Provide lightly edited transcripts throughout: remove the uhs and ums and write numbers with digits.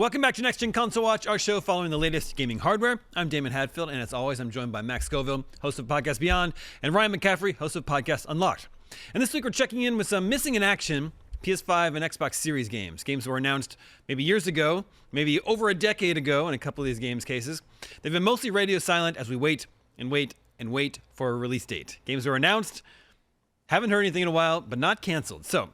Welcome back to Next Gen Console Watch, our show following the latest gaming hardware. I'm Damon Hadfield, and as always, I'm joined by Max Scoville, host of Podcast Beyond, and Ryan McCaffrey, host of Podcast Unlocked. And this week, we're checking in with some missing in action PS5 and Xbox Series games. Games that were announced maybe years ago, maybe over a decade ago in a couple of these games' cases. They've been mostly radio silent as we wait and wait and wait for a release date. Games were announced, haven't heard anything in a while, but not canceled. So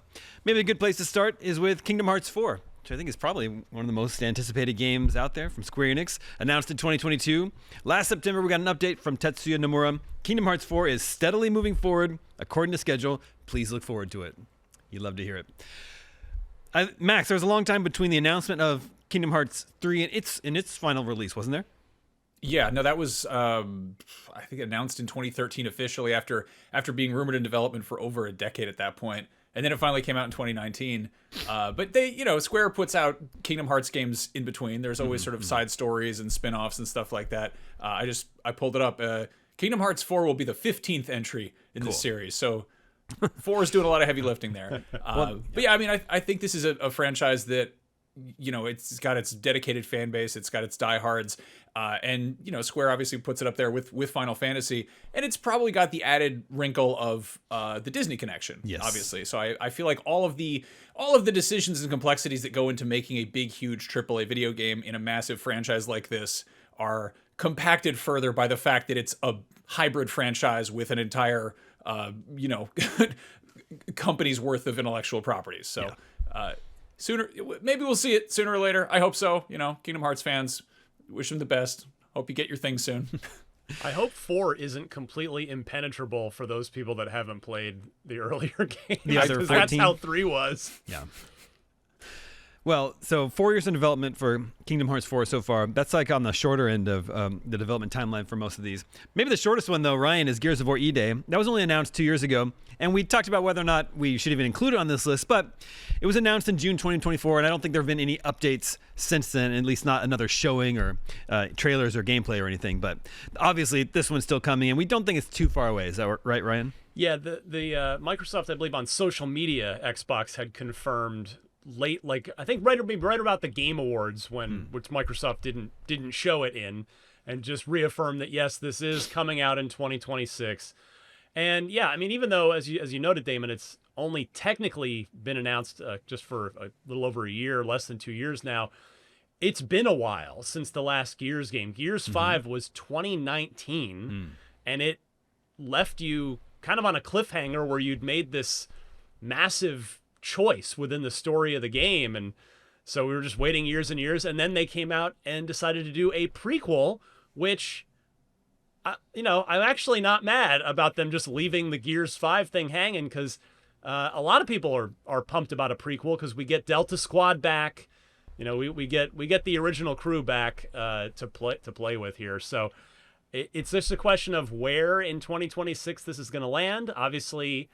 maybe a good place to start is with Kingdom Hearts 4. Which I think is probably one of the most anticipated games out there from Square Enix, announced in 2022. Last September, we got an update from Tetsuya Nomura. Kingdom Hearts 4 is steadily moving forward according to schedule. Please look forward to it. You'd love to hear it. Max, there was a long time between the announcement of Kingdom Hearts 3 and its final release, wasn't there? Yeah, no, that was, I think, announced in 2013 officially after being rumored in development for over a decade at that point. And then it finally came out in 2019. But they, Square puts out Kingdom Hearts games in between. There's always sort of side stories and spin-offs and stuff like that. I pulled it up. Kingdom Hearts 4 will be the 15th entry in this series. So 4 is doing a lot of heavy lifting there. But yeah, I mean, I think this is a franchise that, it's got its dedicated fan base. It's got its diehards. And Square obviously puts it up there with Final Fantasy, and it's probably got the added wrinkle of the Disney connection, obviously. So I feel like all of the decisions and complexities that go into making a big, huge AAA video game in a massive franchise like this are compacted further by the fact that it's a hybrid franchise with an entire, company's worth of intellectual properties. So maybe we'll see it sooner or later. I hope so. Kingdom Hearts fans, wish them the best. Hope you get your thing soon. I hope 4 isn't completely impenetrable for those people that haven't played the earlier game. Yeah, that's how 3 was. Yeah. Well, so 4 years in development for Kingdom Hearts 4 so far. That's like on the shorter end of the development timeline for most of these. Maybe the shortest one, though, Ryan, is Gears of War E-Day. That was only announced 2 years ago, and we talked about whether or not we should even include it on this list, but it was announced in June 2024, and I don't think there have been any updates since then, at least not another showing or trailers or gameplay or anything. But obviously, this one's still coming, and we don't think it's too far away. Is that right, Ryan? Yeah, the Microsoft, I believe, on social media, Xbox had confirmed late, I think right about the Game Awards which Microsoft didn't show it in, and just reaffirmed that yes, this is coming out in 2026. And yeah, I mean, even though as you noted, Damon, it's only technically been announced just for a little over a year, less than 2 years now. It's been a while since the last Gears game. Gears 5 was 2019, and it left you kind of on a cliffhanger where you'd made this massive choice within the story of the game, and so we were just waiting years and years, and then they came out and decided to do a prequel, which I'm actually not mad about them just leaving the Gears 5 thing hanging, because a lot of people are pumped about a prequel because we get Delta Squad back, we get the original crew back to play with here. So it's just a question of where in 2026 this is going to land. Obviously,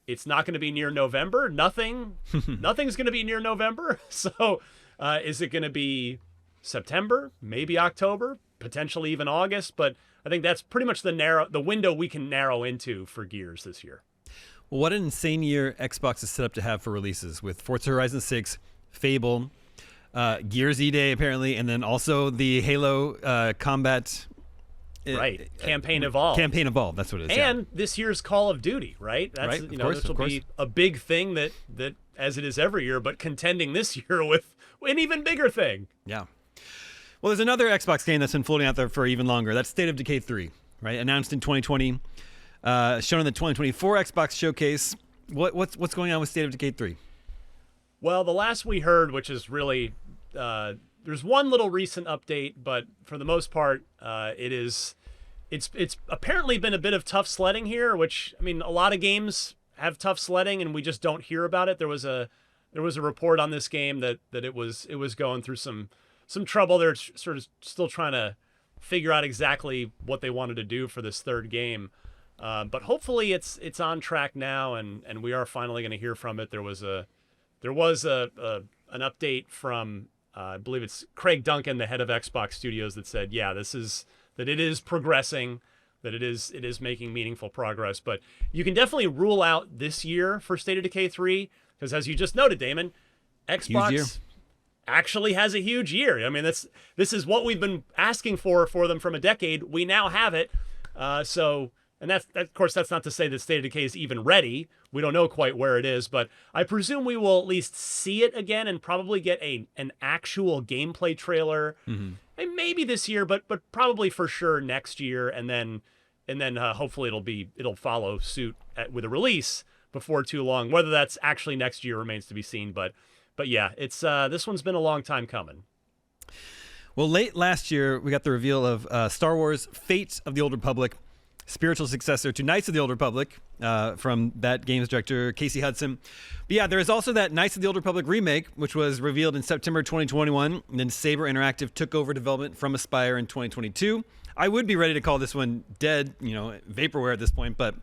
it's not going to be near November. Nothing's going to be near November. So is it going to be September, maybe October, potentially even August? But I think that's pretty much the window we can narrow into for Gears this year. Well, what an insane year Xbox is set up to have for releases with Forza Horizon 6, Fable, Gears E-Day apparently, and then also the Halo Combat. Right, Campaign Evolved. Campaign Evolved, that's what it is. And this year's Call of Duty, right? That's, right, this will be a big thing that as it is every year, but contending this year with an even bigger thing. Yeah. Well, there's another Xbox game that's been floating out there for even longer. That's State of Decay 3, right? Announced in 2020, shown in the 2024 Xbox showcase. What's going on with State of Decay 3? Well, the last we heard, which is really there's one little recent update, but for the most part, it's apparently been a bit of tough sledding here, which, I mean, a lot of games have tough sledding and we just don't hear about it. There was a report on this game that it was going through some trouble. They're sort of still trying to figure out exactly what they wanted to do for this third game. But hopefully it's on track now, and we are finally going to hear from it. There was an update from I believe it's Craig Duncan, the head of Xbox Studios, that said, yeah, that it is progressing, that it is making meaningful progress. But you can definitely rule out this year for State of Decay 3, because as you just noted, Damon, Xbox actually has a huge year. I mean, this is what we've been asking for them from a decade. We now have it. And that's of course, that's not to say that State of Decay is even ready. We don't know quite where it is, but I presume we will at least see it again and probably get an actual gameplay trailer. And maybe this year, but probably for sure next year, and then hopefully it'll follow suit with a release before too long. Whether that's actually next year remains to be seen. But yeah, it's this one's been a long time coming. Well, late last year we got the reveal of Star Wars: Fate of the Old Republic, spiritual successor to Knights of the Old Republic, from that game's director, Casey Hudson. But yeah, there is also that Knights of the Old Republic remake, which was revealed in September 2021. And then Saber Interactive took over development from Aspyr in 2022. I would be ready to call this one dead, vaporware at this point. But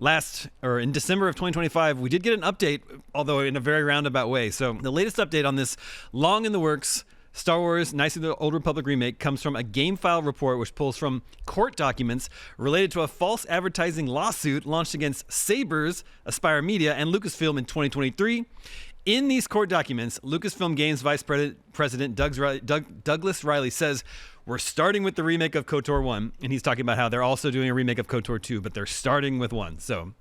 in December of 2025, we did get an update, although in a very roundabout way. So the latest update on this long in the works Star Wars Knights of the Old Republic remake comes from a GameFile report which pulls from court documents related to a false advertising lawsuit launched against Saber's Aspyr Media and Lucasfilm in 2023. In these court documents, Lucasfilm Games Vice President Douglas Riley says, "We're starting with the remake of KOTOR 1." And he's talking about how they're also doing a remake of KOTOR 2, but they're starting with 1. So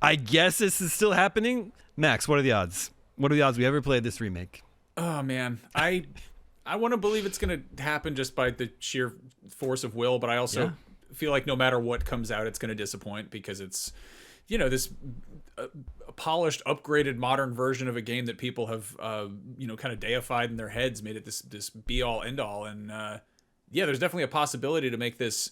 I guess this is still happening. Max, what are the odds? What are the odds we ever play this remake? Oh, man. I want to believe it's going to happen just by the sheer force of will, but I also feel like no matter what comes out, it's going to disappoint because it's, this polished, upgraded, modern version of a game that people have, kind of deified in their heads, made it this be all end all. And there's definitely a possibility to make this,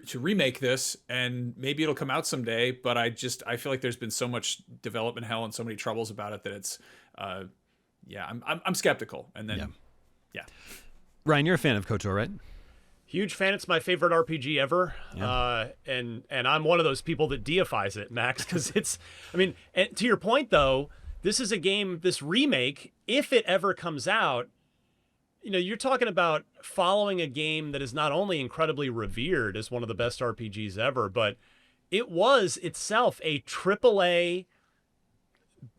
to remake this, and maybe it'll come out someday. But I feel like there's been so much development hell and so many troubles about it that it's, I'm skeptical. And then. Yeah. Ryan, you're a fan of KOTOR, right? Huge fan. It's my favorite RPG ever. Yeah. And I'm one of those people that deifies it, Max, because and to your point, though, this is a game, this remake, if it ever comes out, you're talking about following a game that is not only incredibly revered as one of the best RPGs ever, but it was itself a AAA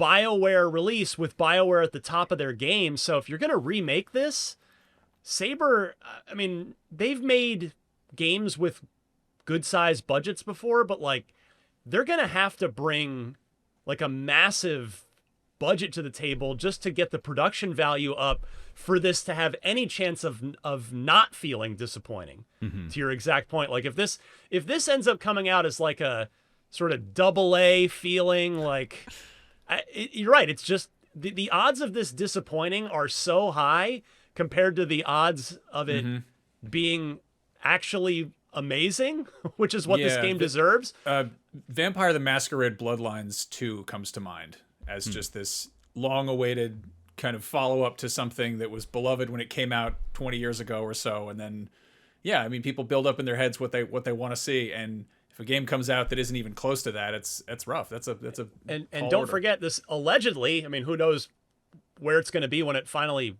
BioWare release with BioWare at the top of their game. So if you're going to remake this, Saber, they've made games with good sized budgets before, but they're going to have to bring a massive budget to the table just to get the production value up for this to have any chance of not feeling disappointing. To your exact point. If this ends up coming out as a sort of AA feeling, you're right. It's just the odds of this disappointing are so high compared to the odds of it being actually amazing, which is what this game deserves. Vampire the Masquerade Bloodlines 2 comes to mind as just this long-awaited kind of follow-up to something that was beloved when it came out 20 years ago or so. And then, people build up in their heads what they want to see, and if a game comes out that isn't even close to that, it's rough. That's a and don't forget this. Allegedly, who knows where it's going to be when it finally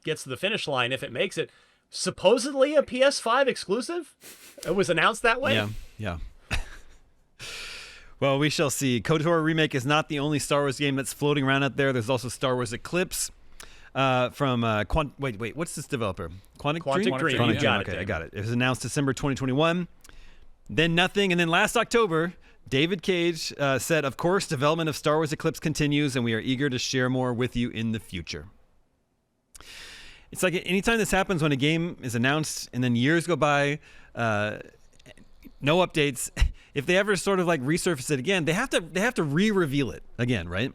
gets to the finish line, if it makes it. Supposedly a PS5 exclusive. It was announced that way. Yeah. Well, we shall see. KOTOR remake is not the only Star Wars game that's floating around out there. There's also Star Wars Eclipse from wait, what's this developer? Quantic Dream. You got okay, I got it. It was announced December 2021. Then nothing, and then last October, David Cage said, "Of course, development of Star Wars Eclipse continues, and we are eager to share more with you in the future." It's like anytime this happens, when a game is announced and then years go by, no updates. If they ever sort of resurface it again, they have to re-reveal it again, right?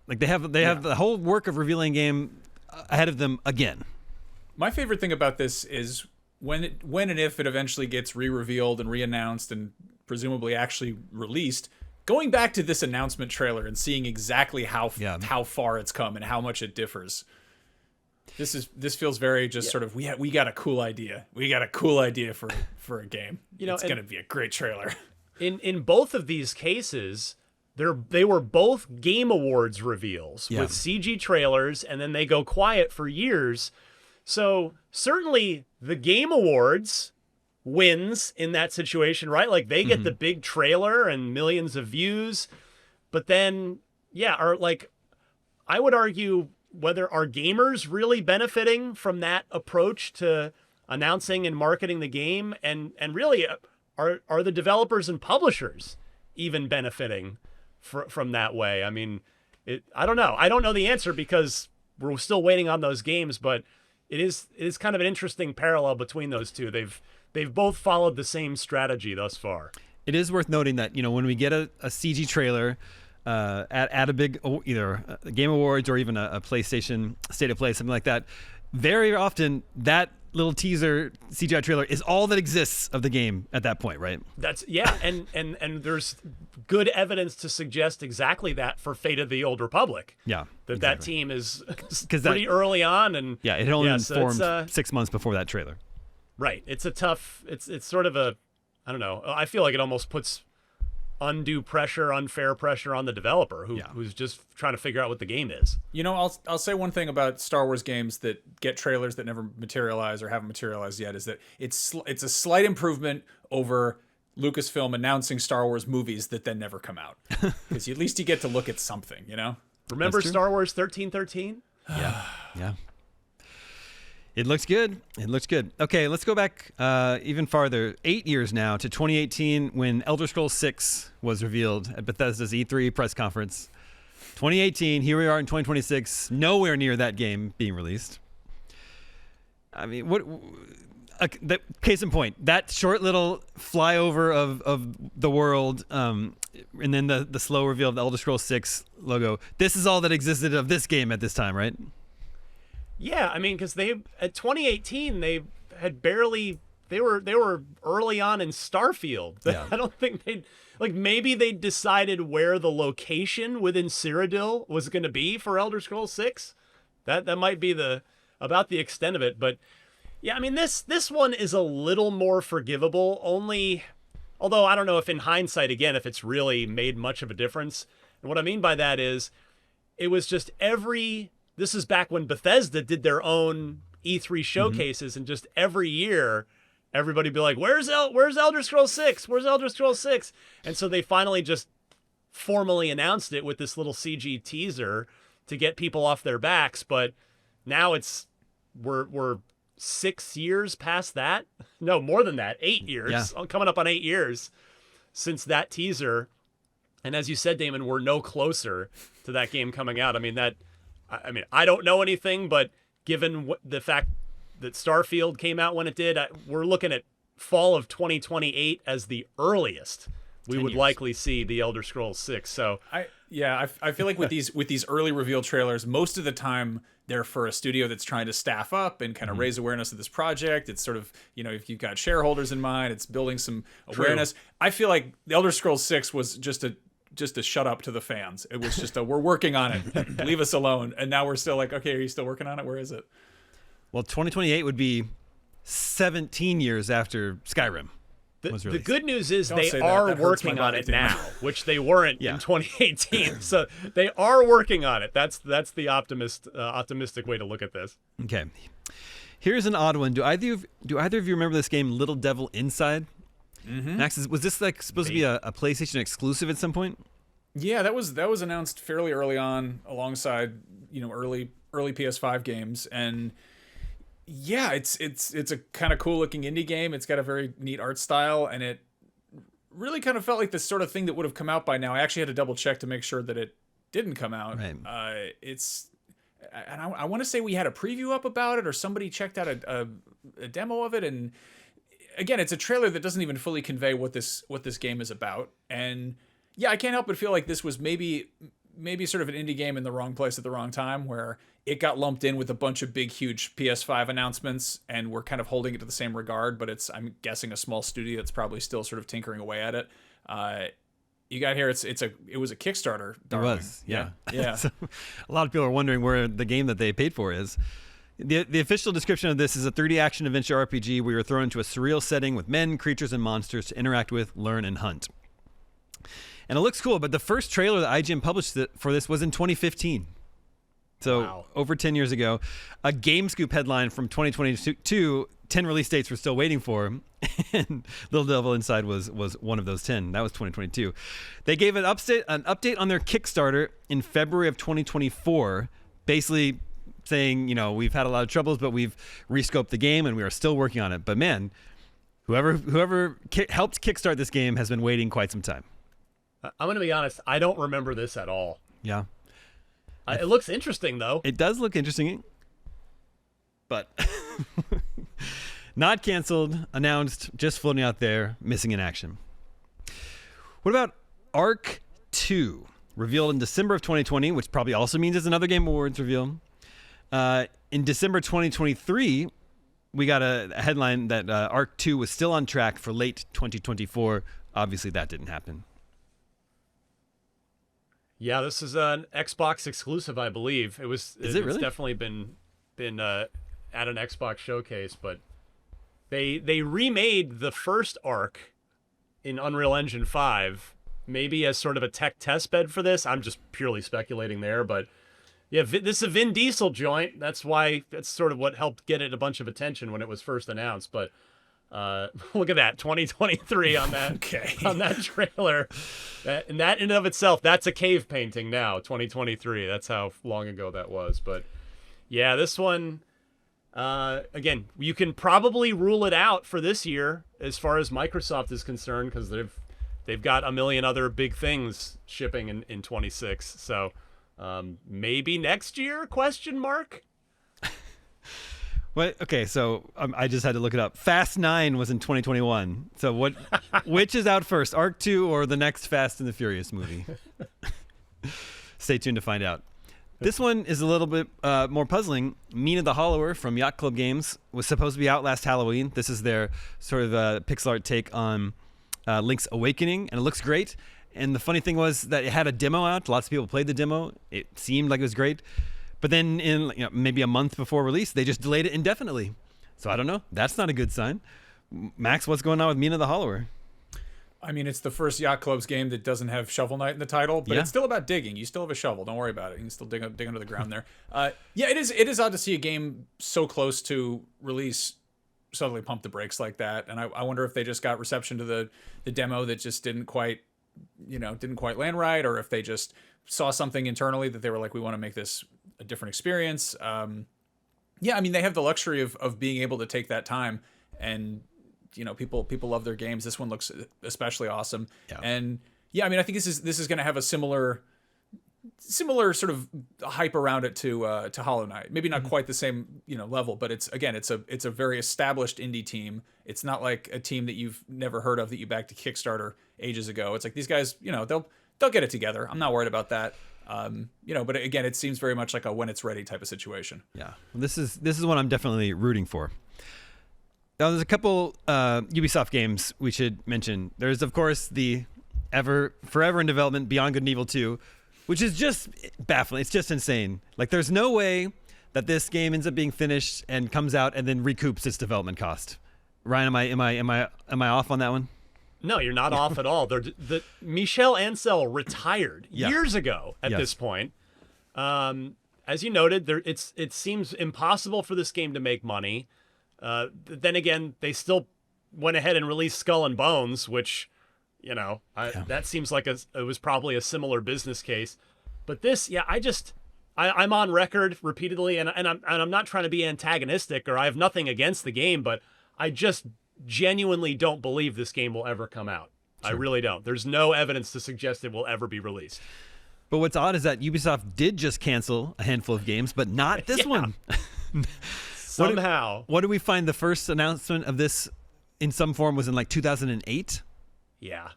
They have the whole work of revealing a game ahead of them again. My favorite thing about this is when and if it eventually gets re-revealed and re-announced and presumably actually released, going back to this announcement trailer and seeing exactly how far it's come and how much it differs. This feels very just sort of we got a cool idea. We got a cool idea for a game. It's going to be a great trailer. In both of these cases, they were both Game Awards reveals with CG trailers, and then they go quiet for years. So certainly the Game Awards wins in that situation, right? They get the big trailer and millions of views, but then I would argue whether are gamers really benefiting from that approach to announcing and marketing the game, and really are the developers and publishers even benefiting from that way? I mean, I don't know. I don't know the answer because we're still waiting on those games, but it is kind of an interesting parallel between those two. They've both followed the same strategy thus far. It is worth noting that, when we get a CG trailer at a big, either a Game Awards or even a PlayStation State of Play, something like that, very often that little teaser CGI trailer is all that exists of the game at that point, right? And there's good evidence to suggest exactly that for Fate of the Old Republic. Yeah, that team is pretty early on, and it had only been formed 6 months before that trailer. Right. It's a tough. It's sort of a, I don't know. I feel like it almost puts undue pressure, unfair pressure on the developer who's just trying to figure out what the game is. I'll say one thing about Star Wars games that get trailers that never materialize or haven't materialized yet is that it's a slight improvement over Lucasfilm announcing Star Wars movies that then never come out, because at least you get to look at something. Remember Star Wars 1313? Yeah. It looks good. Okay, let's go back even farther. 8 years now to 2018 when Elder Scrolls 6 was revealed at Bethesda's E3 press conference. 2018, here we are in 2026, nowhere near that game being released. I mean, case in point, that short little flyover of the world, and then the slow reveal of the Elder Scrolls 6 logo. This is all that existed of this game at this time, right? Yeah, I mean, because at 2018 they were early on in Starfield. Yeah. I don't think maybe they decided where the location within Cyrodiil was going to be for Elder Scrolls 6. That might be about the extent of it, but yeah, I mean this one is a little more forgivable. Although I don't know if in hindsight, again, if it's really made much of a difference. And what I mean by that is, it was just this is back when Bethesda did their own E3 showcases, and just every year, everybody be like, "Where's Elder Scrolls 6? Where's Elder Scrolls 6?" And so they finally just formally announced it with this little CG teaser to get people off their backs. But now we're 6 years past that. No, more than that. 8 years. Yeah. Coming up on 8 years since that teaser. And as you said, Damon, we're no closer to that game coming out. I mean, I don't know anything, but given the fact that Starfield came out when it did, we're looking at fall of 2028 as the earliest we would likely see the Elder Scrolls 6. So I feel like with these early reveal trailers, most of the time they're for a studio that's trying to staff up and kind of raise awareness of this project. It's sort of, if you've got shareholders in mind, it's building some awareness. I feel like the Elder Scrolls 6 was just a shut up to the fans. It was just we're working on it. Leave us alone. And now we're still like, okay, are you still working on it? Where is it? Well, 2028 would be 17 years after Skyrim was released. The good news is Don't they say are that. That working on it now, which they weren't in 2018. So they are working on it. That's the optimistic way to look at this. Okay. Here's an odd one. Do either of you remember this game, Little Devil Inside? Mm-hmm. Max, was this supposed to be a PlayStation exclusive at some point? Yeah, that was announced fairly early on, alongside early PS5 games, and yeah, it's a kind of cool looking indie game. It's got a very neat art style, and it really kind of felt like the sort of thing that would have come out by now. I actually had to double check to make sure that it didn't come out. Right. I want to say we had a preview up about it, or somebody checked out a demo of it, and again, it's a trailer that doesn't even fully convey what this game is about. And yeah, I can't help but feel like this was maybe sort of an indie game in the wrong place at the wrong time, where it got lumped in with a bunch of big, huge PS5 announcements, and we're kind of holding it to the same regard, but I'm guessing, a small studio that's probably still sort of tinkering away at it. You got here, it was a Kickstarter. Darling. It was, yeah. So a lot of people are wondering where the game that they paid for is. The official description of this is a 3D action adventure RPG where you're thrown into a surreal setting with men, creatures, and monsters to interact with, learn, and hunt. And it looks cool, but the first trailer that IGN published for this was in 2015. So over 10 years ago. A GameScoop headline from 2022, 10 release dates we're still waiting for, and Little Devil Inside was one of those 10. That was 2022. They gave an update on their Kickstarter in February of 2024, basically saying, we've had a lot of troubles, but we've rescoped the game and we are still working on it. But man, whoever helped kickstart this game has been waiting quite some time. I'm going to be honest. I don't remember this at all. Yeah. It looks interesting, though. It does look interesting. But not canceled, announced, just floating out there, missing in action. What about Ark 2? Revealed in December of 2020, which probably also means it's another Game Awards reveal. In December 2023, we got a headline that Ark 2 was still on track for late 2024. Obviously, that didn't happen. Yeah, this is an Xbox exclusive, I believe. It's really? definitely been at an Xbox showcase, but they remade the first Ark in Unreal Engine 5, maybe as sort of a tech test bed for this. I'm just purely speculating there, but yeah, this is a Vin Diesel joint. That's sort of what helped get it a bunch of attention when it was first announced. But look at that, 2023 on that Okay. on that trailer. That in and of itself, that's a cave painting now. 2023. That's how long ago that was. But yeah, this one. Again, you can probably rule it out for this year as far as Microsoft is concerned, because they've got a million other big things shipping in 26. So maybe next year? Question mark. What? Okay, so I just had to look it up. Fast 9 was in 2021. So which is out first, Ark 2 or the next Fast and the Furious movie? Stay tuned to find out. This one is a little bit more puzzling. Mina the Hollower from Yacht Club Games was supposed to be out last Halloween. This is their sort of pixel art take on Link's Awakening, and it looks great. And the funny thing was that it had a demo out. Lots of people played the demo. It seemed like it was great. But then in maybe a month before release, they just delayed it indefinitely. So I don't know. That's not a good sign. Max, what's going on with Mina the Hollower? I mean, it's the first Yacht Club's game that doesn't have Shovel Knight in the title, but it's still about digging. You still have a shovel. Don't worry about it. You can still dig under the ground there. Yeah, it is odd to see a game so close to release suddenly pump the brakes like that. And I wonder if they just got reception to the demo that just didn't quite land right, or if they just saw something internally that they were like, we want to make this a different experience. Yeah, I mean, they have the luxury of being able to take that time, and people love their games. This one looks especially awesome. Yeah. And yeah, I mean, I think this is going to have a similar sort of hype around it to Hollow Knight. Maybe not quite the same level, but it's a very established indie team. It's not like a team that you've never heard of that you backed to Kickstarter ages ago. It's like these guys, they'll get it together. I'm not worried about that. But again, it seems very much like a when it's ready type of situation. Yeah, this is one I'm definitely rooting for. Now, there's a couple Ubisoft games we should mention. There's, of course, the forever in development Beyond Good and Evil 2, which is just baffling. It's just insane. Like, there's no way that this game ends up being finished and comes out and then recoups its development cost. Ryan, am I off on that one? No, you're not off at all. Michel Ancel retired years ago at this point. As you noted, it seems impossible for this game to make money. Then again, they still went ahead and released Skull and Bones, which, that seems like it was probably a similar business case. But this, I'm on record repeatedly, and I'm not trying to be antagonistic, or I have nothing against the game, but I just genuinely don't believe this game will ever come out. Sure. I really don't. There's no evidence to suggest it will ever be released. But what's odd is that Ubisoft did just cancel a handful of games, but not this one. Somehow. What did we find? The first announcement of this in some form was in like 2008? Yeah.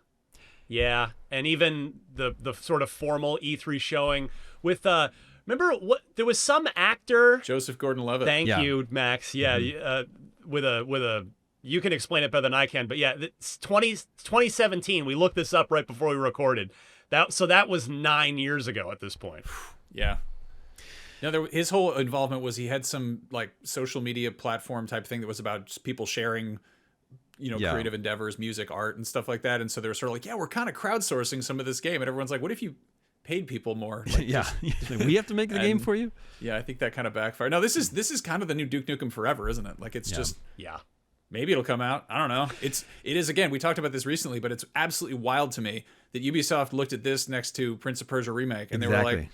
And even the sort of formal E3 showing with remember what there was some actor, Joseph Gordon-Levitt. Thank you, Max. Yeah, with a you can explain it better than I can, but yeah, it's 2017. We looked this up right before we recorded. That was 9 years ago at this point. Yeah. His whole involvement was he had some like social media platform type thing that was about people sharing, creative endeavors, music, art, and stuff like that. And so they were sort of like, we're kind of crowdsourcing some of this game. And everyone's like, what if you paid people more? Like, we have to make the game for you. Yeah, I think that kind of backfired. No, this is kind of the new Duke Nukem Forever, isn't it? Like, it's just maybe it'll come out. I don't know. It is again. We talked about this recently, but it's absolutely wild to me that Ubisoft looked at this next to Prince of Persia remake, and they were like,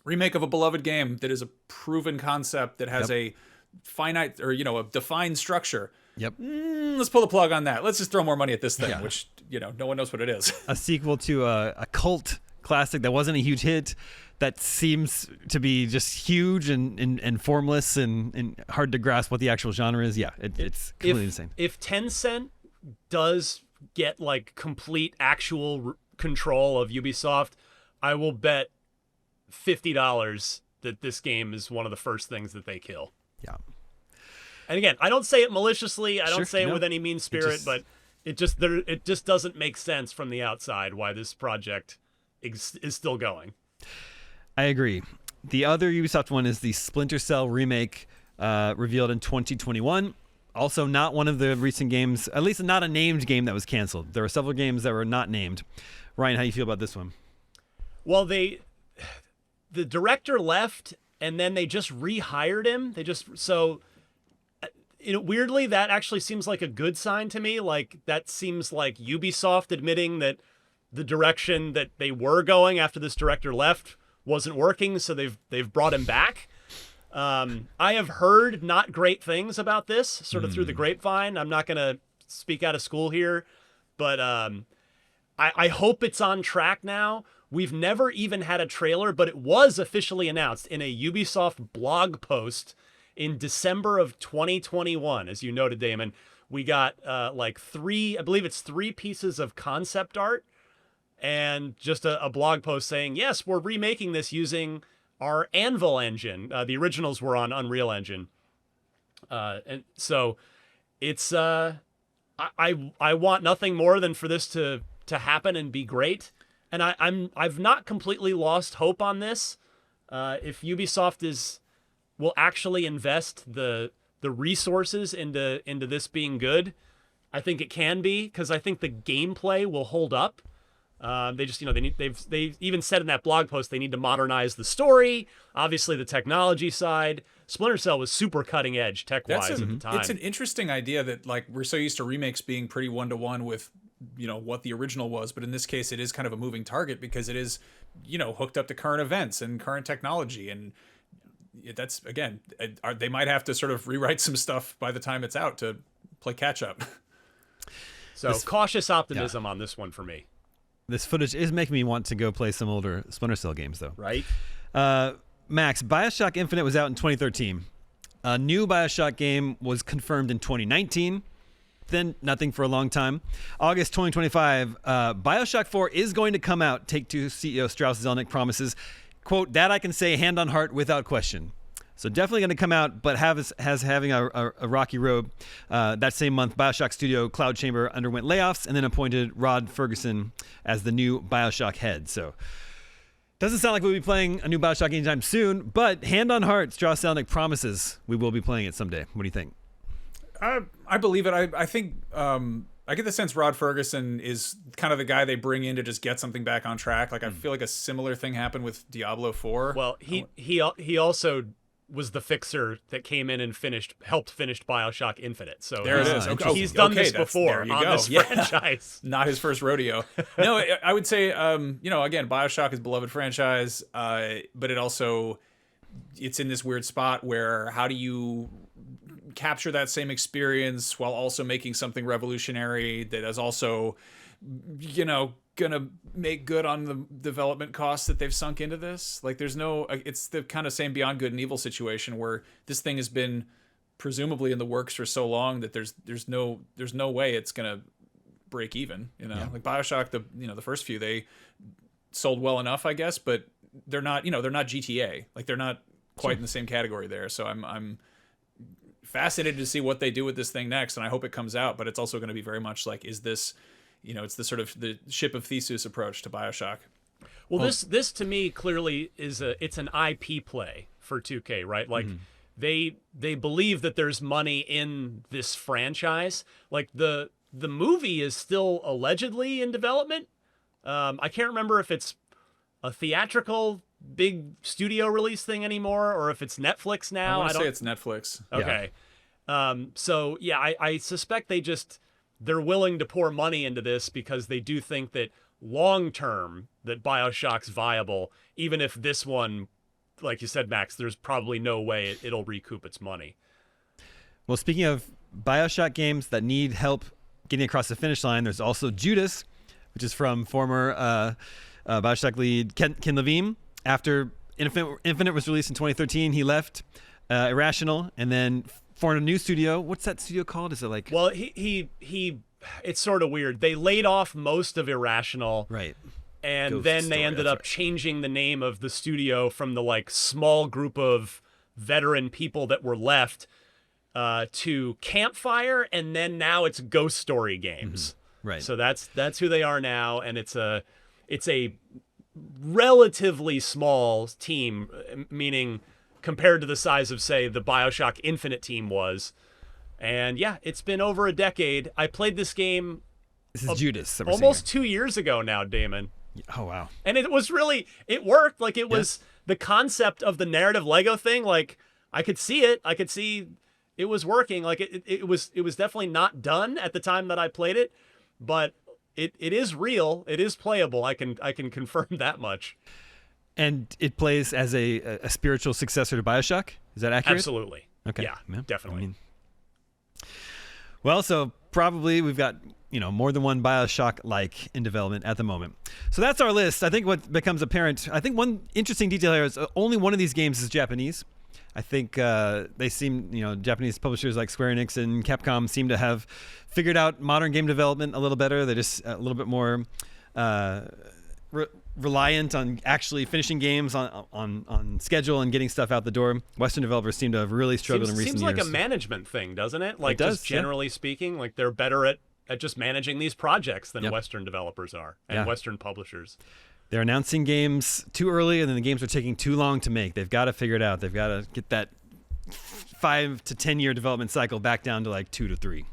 remake of a beloved game that is a proven concept that has a finite or a defined structure. Yep. Let's pull the plug on that. Let's just throw more money at this thing, which no one knows what it is. A sequel to a cult classic that wasn't a huge hit, that seems to be just huge and formless and hard to grasp what the actual genre is. Yeah, it's completely insane. If Tencent does get like complete actual control of Ubisoft, I will bet $50 that this game is one of the first things that they kill. Yeah. And again, I don't say it maliciously. I don't say it with any mean spirit, but it just doesn't make sense from the outside why this project is still going. I agree. The other Ubisoft one is the Splinter Cell remake, revealed in 2021. Also not one of the recent games, at least not a named game that was canceled. There were several games that were not named. Ryan, how do you feel about this one? Well, the director left and then they just rehired him. Weirdly, that actually seems like a good sign to me. Like, that seems like Ubisoft admitting that the direction that they were going after this director left wasn't working, so they've brought him back. I have heard not great things about this, sort of through the grapevine. I'm not going to speak out of school here, but I hope it's on track now. We've never even had a trailer, but it was officially announced in a Ubisoft blog post in December of 2021, as you noted, Damon. We got three pieces of concept art and just a blog post saying, yes, we're remaking this using our Anvil engine. The originals were on Unreal Engine. And so it's, I want nothing more than for this to happen and be great. And I've not completely lost hope on this. If Ubisoft will actually invest the resources into this being good, I think it can be, because I think the gameplay will hold up. They just, they even said in that blog post they need to modernize the story, obviously the technology side. Splinter Cell was super cutting edge tech-wise at the time. It's an interesting idea that, like, we're so used to remakes being pretty one-to-one with what the original was, but in this case it is kind of a moving target because it is hooked up to current events and current technology, and that's, again, they might have to sort of rewrite some stuff by the time it's out to play catch up. So cautious optimism on this one for me. This footage is making me want to go play some older Splinter Cell games, though. Right. Max, BioShock Infinite was out in 2013. A new BioShock game was confirmed in 2019. Then nothing for a long time. August 2025, BioShock 4 is going to come out. Take-Two CEO Strauss Zelnick promises, quote, that I can say hand on heart without question. So definitely going to come out, but having a rocky road. That same month, BioShock studio Cloud Chamber underwent layoffs and then appointed Rod Ferguson as the new BioShock head. So doesn't sound like we'll be playing a new BioShock anytime soon, but hand on heart, Strauss Zelnick promises we will be playing it someday. What do you think? I believe it. I think I get the sense Rod Ferguson is kind of the guy they bring in to just get something back on track. Like, I feel like a similar thing happened with Diablo 4. Well, he also was the fixer that came in and helped finish BioShock Infinite. So there it is. Okay. He's done this before on this franchise. Not his first rodeo. No, I would say, again, BioShock is a beloved franchise, but it's in this weird spot where how do you capture that same experience while also making something revolutionary that is also, gonna make good on the development costs that they've sunk into this. Like, it's the kind of same Beyond Good and Evil situation where this thing has been presumably in the works for so long that there's no way it's gonna break even. Like BioShock, the first few, they sold well enough, I guess, but they're not GTA. Like, they're not quite in the same category there. So I'm fascinated to see what they do with this thing next, and I hope it comes out. But it's also going to be very much like, is this, it's the sort of the ship of Theseus approach to BioShock. Well, this to me clearly it's an IP play for 2K, right? Like, they believe that there's money in this franchise. Like, the movie is still allegedly in development. I can't remember if it's a theatrical big studio release thing anymore or if it's Netflix now. I want to say it's Netflix. Okay. So yeah, I suspect they're willing to pour money into this because they do think that long term that BioShock's viable, even if this one like you said, Max, there's probably no way it'll recoup its money. Well, speaking of BioShock games that need help getting across the finish line, there's also Judas, which is from former BioShock lead Ken Levine. After Infinite was released in 2013, he left Irrational and then formed a new studio. What's that studio called? Is it like... Well, he it's sort of weird. They laid off most of Irrational. Right. And Ghost then Story, they ended that's up right. changing the name of the studio from the like small group of veteran people that were left to Campfire, and then now it's Ghost Story Games. Right. So that's who they are now, and it's a relatively small team, meaning compared to the size of, say, the BioShock Infinite team was. And yeah, it's been over a decade. I played this game This is Judas. that we're seeing almost 2 years ago now, Damon. here. Oh, wow. And it worked. Like, it was the concept of the narrative Lego thing. Like, I could see it. I could see it was working. Like, it was definitely not done at the time that I played it, but it is real. It is playable. I can confirm that much. And it plays as a spiritual successor to BioShock? Is that accurate? Absolutely. Okay. Yeah, definitely. Well, so probably we've got, more than one BioShock-like in development at the moment. So that's our list. I think what becomes apparent, I think one interesting detail here is only one of these games is Japanese. I think they seem, Japanese publishers like Square Enix and Capcom seem to have figured out modern game development a little better. They're just a little bit more reliant on actually finishing games on schedule and getting stuff out the door. Western developers seem to have really struggled in recent Seems years. like a management thing, doesn't it? Like, It does, just generally speaking, like they're better at just managing these projects than Yep. Western developers are and Yeah. Western publishers. They're announcing games too early, and then the games are taking too long to make. They've got to figure it out. They've got to get that 5 to 10 year development cycle back down to like 2 to 3.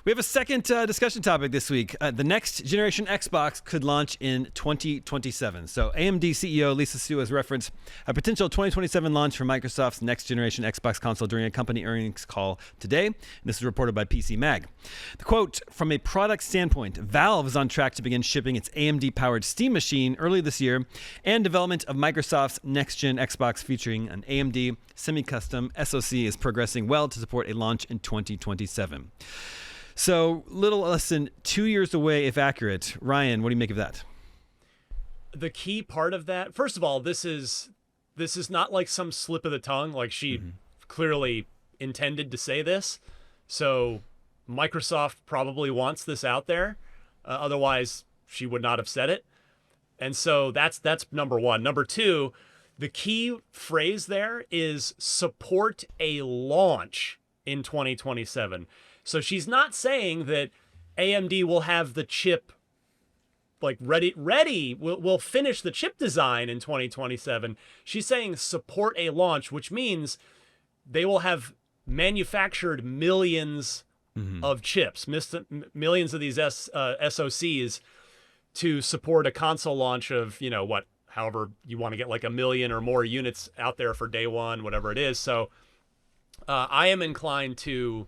We have a second discussion topic this week. The next generation Xbox could launch in 2027. So AMD CEO Lisa Su has referenced a potential 2027 launch for Microsoft's next generation Xbox console during a company earnings call today. And this is reported by PC Mag. The quote, from a product standpoint, Valve is on track to begin shipping its AMD-powered Steam machine early this year, and development of Microsoft's next-gen Xbox featuring an AMD semi-custom SoC is progressing well to support a launch in 2027. So, little less than 2 years away, if accurate. Ryan, what do you make of that? The key part of that, first of all, this is not like some slip of the tongue. Like, she clearly intended to say this. So Microsoft probably wants this out there. Otherwise, she would not have said it. And so that's number one. Number two, the key phrase there is support a launch in 2027. So she's not saying that AMD will have the chip like ready. We'll finish the chip design in 2027. She's saying support a launch, which means they will have manufactured millions of chips, millions of these SoCs to support a console launch of, however you want to get like 1 million or more units out there for day one, whatever it is. So I am inclined to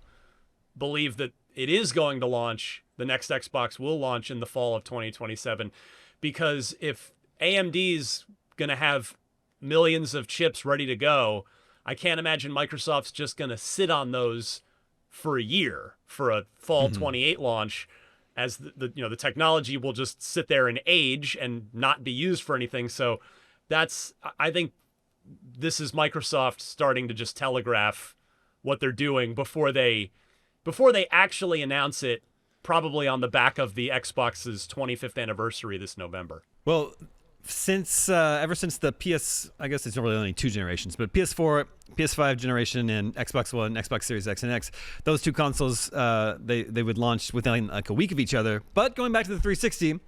believe that it is going to launch. The next Xbox will launch in the fall of 2027, because if AMD's going to have millions of chips ready to go, I can't imagine Microsoft's just going to sit on those for a year for a fall 28 launch, as the technology will just sit there and age and not be used for anything. So I think this is Microsoft starting to just telegraph what they're doing before they actually announce it, probably on the back of the Xbox's 25th anniversary this November. Well, ever since the I guess it's really only 2 generations, but PS4, PS5 generation, and Xbox One, Xbox Series X and X, those 2 consoles, they would launch within like a week of each other. But going back to the 360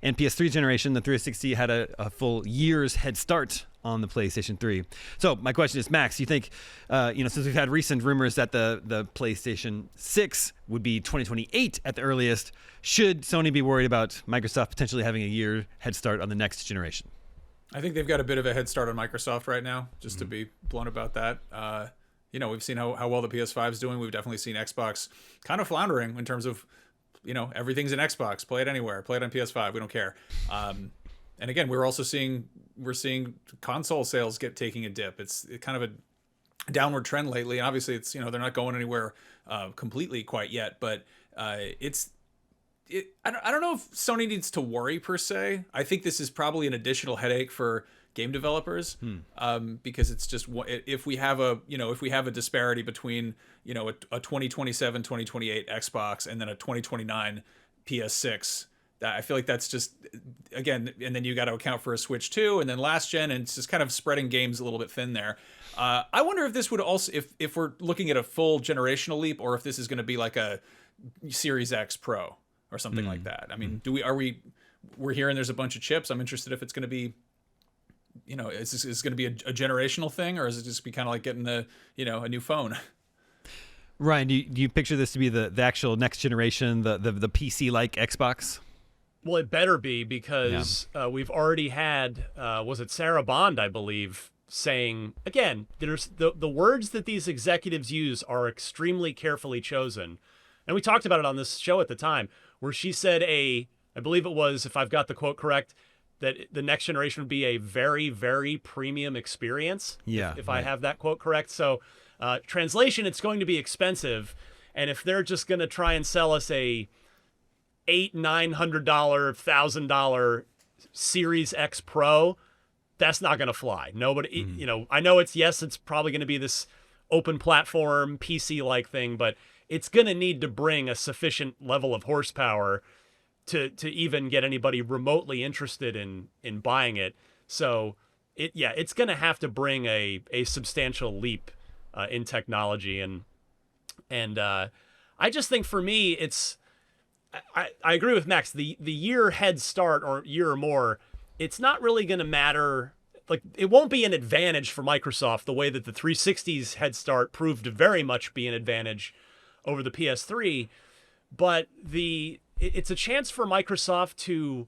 and PS3 generation, the 360 had a full year's head start on the PlayStation 3. So my question is, Max, you think, since we've had recent rumors that the PlayStation 6 would be 2028 at the earliest, should Sony be worried about Microsoft potentially having a year head start on the next generation? I think they've got a bit of a head start on Microsoft right now, just to be blunt about that. We've seen how well the PS5 is doing. We've definitely seen Xbox kind of floundering in terms of, everything's an Xbox. Play it anywhere. Play it on PS5. We don't care. And again, we're seeing console sales taking a dip. It's kind of a downward trend lately, and obviously it's, they're not going anywhere completely quite yet, but I don't know if Sony needs to worry per se. I think this is probably an additional headache for game developers, because it's just, if we have a disparity between a 2027 2028 Xbox and then a 2029 PS6, that I feel like that's just, again, and then you got to account for a Switch 2 and then last gen, and it's just kind of spreading games a little bit thin there. I wonder if this would also, if we're looking at a full generational leap, or if this is going to be like a Series X Pro or something like that. I mean, we're hearing there's a bunch of chips. I'm interested if it's going to be, is this going to be a generational thing, or is it just be kind of like getting a new phone? Ryan, do you picture this to be the actual next generation, the PC like Xbox? Well, it better be, because we've already had, was it Sarah Bond, I believe, saying, again, there's the words that these executives use are extremely carefully chosen. And we talked about it on this show at the time, where she said I believe it was, if I've got the quote correct, that the next generation would be a very, very premium experience. Yeah. If I have that quote correct. So translation, it's going to be expensive. And if they're just going to try and sell us a $800-$900, $1,000 Series X Pro, that's not going to fly. Nobody, I know it's probably going to be this open platform PC-like thing, but it's going to need to bring a sufficient level of horsepower to even get anybody remotely interested in buying it. So it's going to have to bring a substantial leap in technology, and I just think for me I agree with Max. The year head start, or year or more, it's not really going to matter. Like, it won't be an advantage for Microsoft the way that the 360's head start proved to very much be an advantage over the PS3, but it's a chance for Microsoft to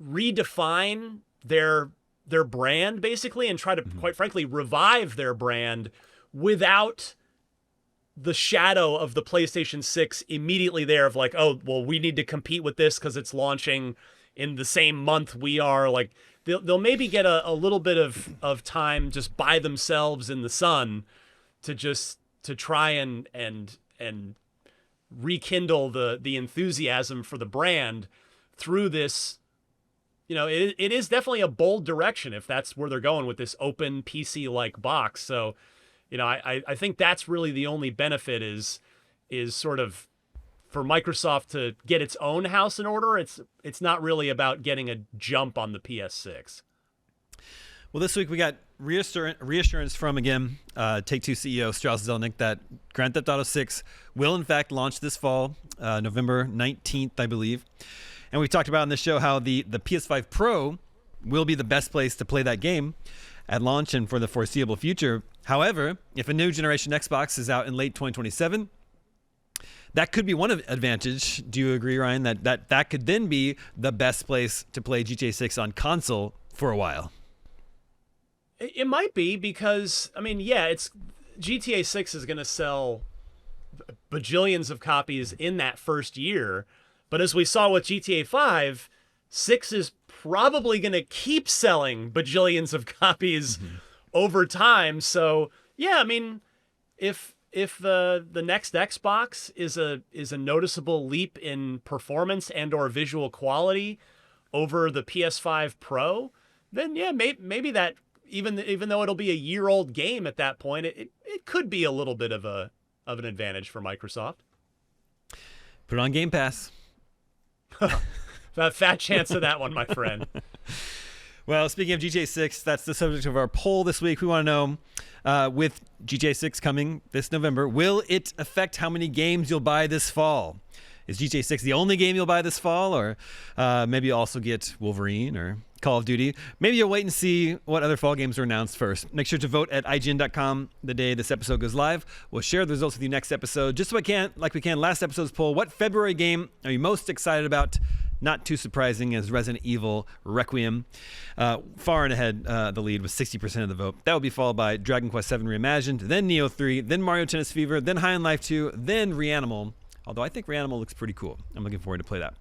redefine their brand, basically, and try to, quite frankly, revive their brand without the shadow of the PlayStation 6 immediately there, of like, oh, well, we need to compete with this because it's launching in the same month we are. Like, they'll maybe get a little bit of time just by themselves in the sun to try and rekindle the enthusiasm for the brand through this. It is definitely a bold direction if that's where they're going with this open PC-like box. So, I think that's really the only benefit is sort of for Microsoft to get its own house in order. It's not really about getting a jump on the PS6. Well, this week we got reassurance from, again, Take-Two CEO Strauss Zelnick that Grand Theft Auto 6 will, in fact, launch this fall, November 19th, I believe. And we talked about on this show how the PS5 Pro will be the best place to play that game at launch and for the foreseeable future. However, if a new generation Xbox is out in late 2027, that could be one advantage. Do you agree, Ryan, that could then be the best place to play GTA 6 on console for a while? It might be, because, it's GTA 6 is going to sell bajillions of copies in that first year. But as we saw with GTA 5, 6 is probably going to keep selling bajillions of copies over time. So, if the next Xbox is a noticeable leap in performance and or visual quality over the PS5 Pro, then maybe that, even though it'll be a year-old game at that point, it could be a little bit of an advantage for Microsoft. Put it on Game Pass. A fat chance of that one, my friend. Well, speaking of GTA 6, that's the subject of our poll this week. We want to know, with GTA 6 coming this November, will it affect how many games you'll buy this fall? Is GTA 6 the only game you'll buy this fall? Or maybe you'll also get Wolverine or Call of Duty. Maybe you'll wait and see what other fall games are announced first. Make sure to vote at IGN.com the day this episode goes live. We'll share the results with you next episode. Just like we can last episode's poll, what February game are you most excited about? Not too surprising as Resident Evil Requiem. Far and ahead the lead with 60% of the vote. That will be followed by Dragon Quest VII Reimagined, then Neo 3, then Mario Tennis Fever, then High on Life 2, then Reanimal. Although I think Reanimal looks pretty cool. I'm looking forward to play that.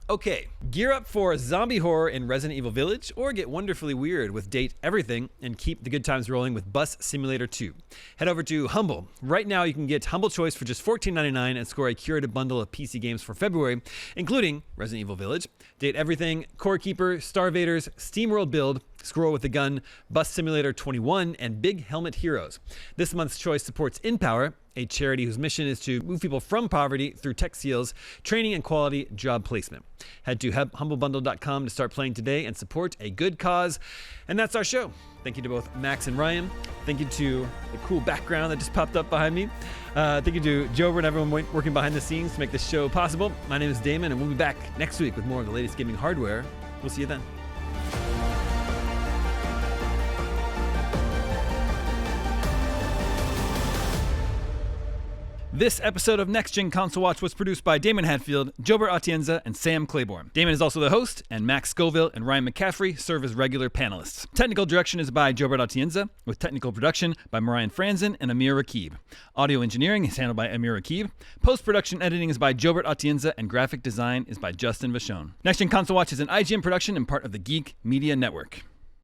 Okay, gear up for zombie horror in Resident Evil Village, or get wonderfully weird with Date Everything and keep the good times rolling with Bus Simulator 2. Head over to Humble. Right now you can get Humble Choice for just $14.99 and score a curated bundle of PC games for February, including Resident Evil Village, Date Everything, Core Keeper, Starvaders, SteamWorld Build, Squirrel with a Gun, Bus Simulator 21, and Big Helmet Heroes. This month's choice supports InPower, a charity whose mission is to move people from poverty through tech skills, training, and quality job placement. Head to humblebundle.com to start playing today and support a good cause. And that's our show. Thank you to both Max and Ryan. Thank you to the cool background that just popped up behind me. Thank you to Jover and everyone working behind the scenes to make this show possible. My name is Damon, and we'll be back next week with more of the latest gaming hardware. We'll see you then. This episode of Next Gen Console Watch was produced by Damon Hadfield, Jobert Atienza, and Sam Claiborne. Damon is also the host, and Max Scoville and Ryan McCaffrey serve as regular panelists. Technical direction is by Jobert Atienza, with technical production by Marian Franzen and Amir Rakib. Audio engineering is handled by Amir Rakib. Post-production editing is by Jobert Atienza, and graphic design is by Justin Vachon. Next Gen Console Watch is an IGN production and part of the Geek Media Network.